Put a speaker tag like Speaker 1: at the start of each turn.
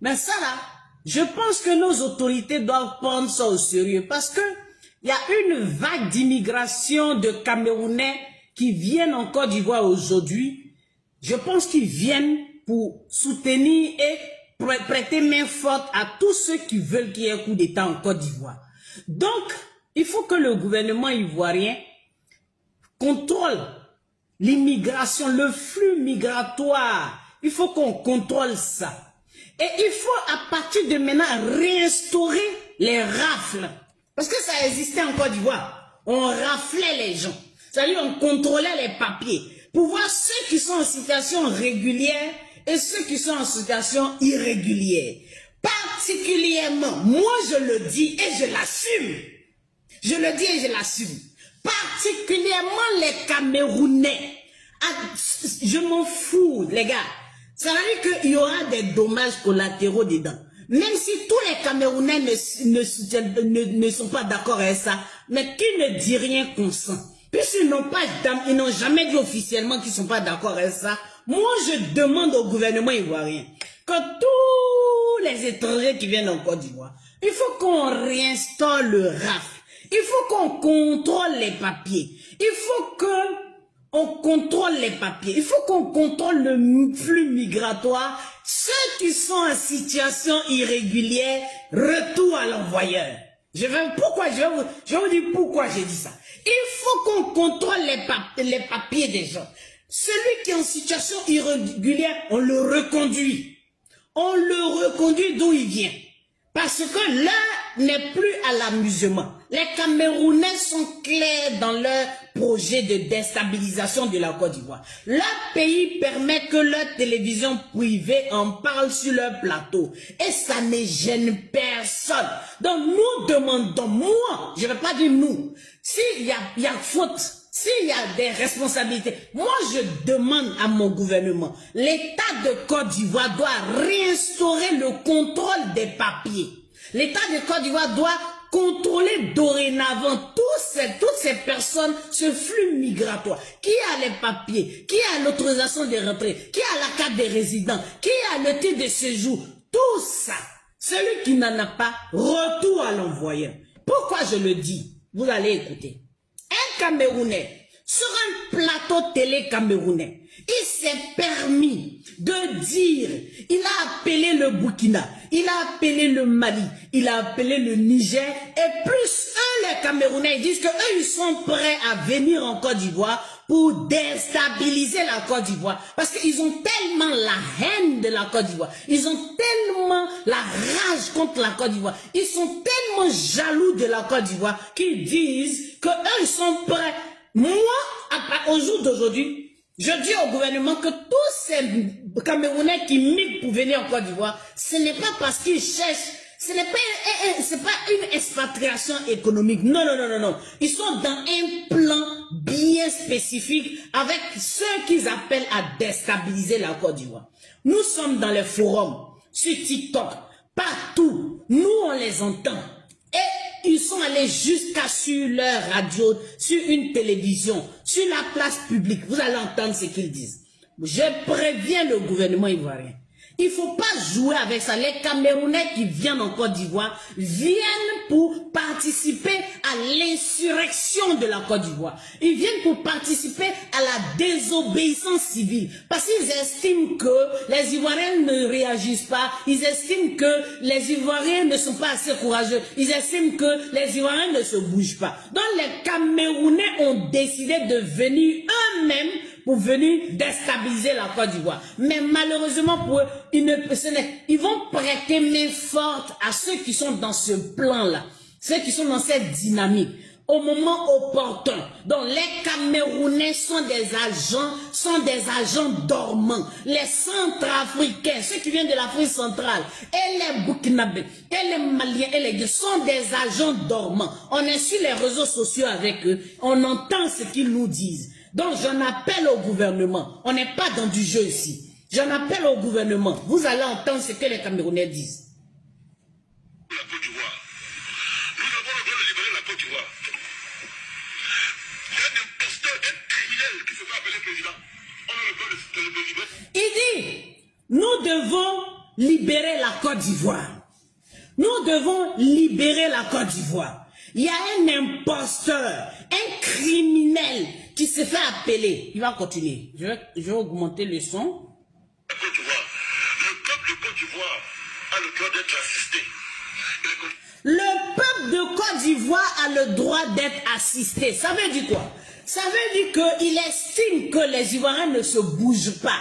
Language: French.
Speaker 1: Mais ça là, je pense que nos autorités doivent prendre ça au sérieux parce que il y a une vague d'immigration de Camerounais qui viennent en Côte d'Ivoire aujourd'hui. Je pense qu'ils viennent pour soutenir et prêter main forte à tous ceux qui veulent qu'il y ait un coup d'État en Côte d'Ivoire. Donc, il faut que le gouvernement ivoirien contrôle l'immigration, le flux migratoire. Il faut qu'on contrôle ça. Et il faut à partir de maintenant réinstaurer les rafles. Parce que ça existait en Côte d'Ivoire. On raflait les gens. C'est-à-dire on contrôlait les papiers. Pour voir ceux qui sont en situation régulière et ceux qui sont en situation irrégulière. Particulièrement, moi je le dis et je l'assume. Je le dis et je l'assume. Particulièrement les Camerounais. Je m'en fous, les gars. Ça veut dire qu'il y aura des dommages collatéraux dedans. Même si tous les Camerounais ne sont pas d'accord avec ça, mais qui ne dit rien consent. Puisqu'ils n'ont jamais dit officiellement qu'ils ne sont pas d'accord avec ça, moi je demande au gouvernement ivoirien que tous les étrangers qui viennent en Côte d'Ivoire, il faut qu'on réinstaure le RAF. Il faut qu'on contrôle les papiers. Il faut qu'on contrôle les papiers. Il faut qu'on contrôle le flux migratoire. Ceux qui sont en situation irrégulière, retour à l'envoyeur. Je vais vous dire pourquoi j'ai dit ça. Il faut qu'on contrôle les papiers des gens. Celui qui est en situation irrégulière, on le reconduit. On le reconduit d'où il vient. Parce que l'heure n'est plus à l'amusement. Les Camerounais sont clairs dans leur projet de déstabilisation de la Côte d'Ivoire. Leur pays permet que leur télévision privée en parle sur leur plateau. Et ça ne gêne personne. Donc nous demandons, moi, je ne vais pas dire nous, s'il y a faute, s'il y a des responsabilités, moi je demande à mon gouvernement, l'État de Côte d'Ivoire doit réinstaurer le contrôle des papiers. L'État de Côte d'Ivoire doit contrôler dorénavant toutes ces personnes, ce flux migratoire. Qui a les papiers? Qui a l'autorisation de rentrée? Qui a la carte de résident? Qui a le titre de séjour? Tout ça. Celui qui n'en a pas, retour à l'envoyeur. Pourquoi je le dis? Vous allez écouter. Un Camerounais, sur un plateau télé camerounais, il s'est permis de dire, il a appelé le Burkina, il a appelé le Mali, il a appelé le Niger, et plus les Camerounais, ils disent qu'eux, ils sont prêts à venir en Côte d'Ivoire pour déstabiliser la Côte d'Ivoire. Parce qu'ils ont tellement la haine de la Côte d'Ivoire, ils ont tellement la rage contre la Côte d'Ivoire, ils sont tellement jaloux de la Côte d'Ivoire qu'ils disent qu'eux, ils sont prêts. Moi, au jour d'aujourd'hui, je dis au gouvernement que tous ces Camerounais qui migrent pour venir en Côte d'Ivoire, ce n'est pas parce qu'ils cherchent, ce n'est pas une expatriation économique. Non, non, non, non, non. Ils sont dans un plan bien spécifique avec ceux qu'ils appellent à déstabiliser la Côte d'Ivoire. Nous sommes dans les forums, sur TikTok, partout. Nous, on les entend. Et ils sont allés jusqu'à sur leur radio, sur une télévision, sur la place publique. Vous allez entendre ce qu'ils disent. Je préviens le gouvernement ivoirien. Il ne faut pas jouer avec ça. Les Camerounais qui viennent en Côte d'Ivoire viennent pour participer à l'insurrection de la Côte d'Ivoire. Ils viennent pour participer à la désobéissance civile. Parce qu'ils estiment que les Ivoiriens ne réagissent pas. Ils estiment que les Ivoiriens ne sont pas assez courageux. Ils estiment que les Ivoiriens ne se bougent pas. Donc les Camerounais ont décidé de venir eux-mêmes pour venir déstabiliser la Côte d'Ivoire. Mais malheureusement pour eux, ils vont prêter main forte à ceux qui sont dans ce plan-là, ceux qui sont dans cette dynamique, au moment opportun. Donc les Camerounais sont des agents dormants. Les Centrafricains, ceux qui viennent de l'Afrique centrale, et les Burkinabés, et les Maliens, et les Guinéens sont des agents dormants. On est sur les réseaux sociaux avec eux, on entend ce qu'ils nous disent. Donc j'en appelle au gouvernement, on n'est pas dans du jeu ici. J'en appelle au gouvernement, vous allez entendre ce que les Camerounais disent.
Speaker 2: La Côte d'Ivoire. Nous avons le droit de libérer la Côte d'Ivoire. Il y a un imposteur, un criminel qui se fait appeler président. On a le droit de le libérer.
Speaker 1: Il dit, nous devons libérer la Côte d'Ivoire. Nous devons libérer la Côte d'Ivoire. Il y a un imposteur, un criminel qui se fait appeler. Il va continuer. Je vais augmenter le son.
Speaker 2: La Côte d'Ivoire. Le peuple de Côte d'Ivoire a le droit d'être assisté.
Speaker 1: Le peuple de Côte d'Ivoire a le droit d'être assisté. Ça veut dire quoi? Ça veut dire qu'il estime que les Ivoiriens ne se bougent pas.